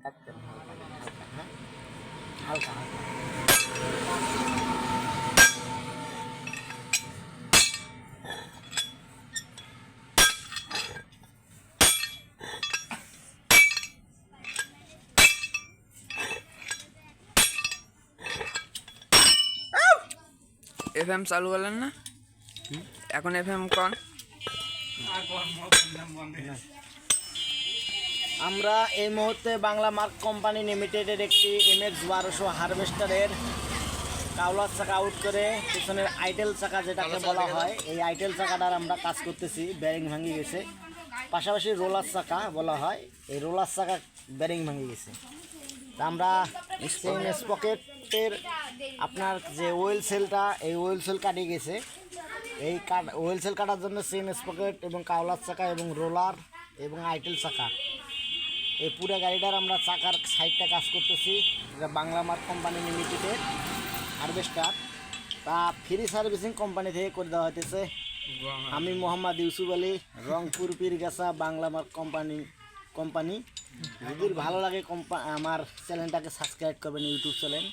একদম হালকা হালকা, হ্যাঁ হালকা হালকা। এফএম চালু করলেন না? এখন এফএম কোন? আমরা এই মুহূর্তে বাংলা মার্ক কোম্পানি লিমিটেডের একটি MX-1200 হারভেস্টারের কাউলার চাকা আউট করে পিছনের আইটেল চাকা যেটাকে বলা হয়, এই আইটেল চাকাটার আমরা কাজ করতেছি। ব্যারিং ভাঙে গেছে, পাশাপাশি রোলার চাকা বলা হয়, এই রোলার চাকা ব্যারিং ভাঙে গেছে। তা আমরা চেইন স্পকেটের আপনার যে ওয়েল সেলটা, এই ওয়েল সেল কাটিয়ে গেছে। এই ওয়েল সেল কাটার জন্য চেইন স্পকেট এবং কাউলার চাকা এবং রোলার এবং আইটেল চাকা, এই পুরো গাড়িটার আমরা চাকার সাইডটা কাজ করতেছি। এটা বাংলা মার্ক কোম্পানি লিমিটেডের হারভেস্টার, তা ফ্রি সার্ভিসিং কোম্পানি থেকে করে দেওয়া হইতেছে। আমি মোহাম্মদ ইউসুফ আলী, রংপুর পীরগাছা, বাংলা মার্ক কোম্পানি। যদি ভালো লাগে আমার চ্যানেলটাকে সাবস্ক্রাইব করবেন, ইউটিউব চ্যানেল।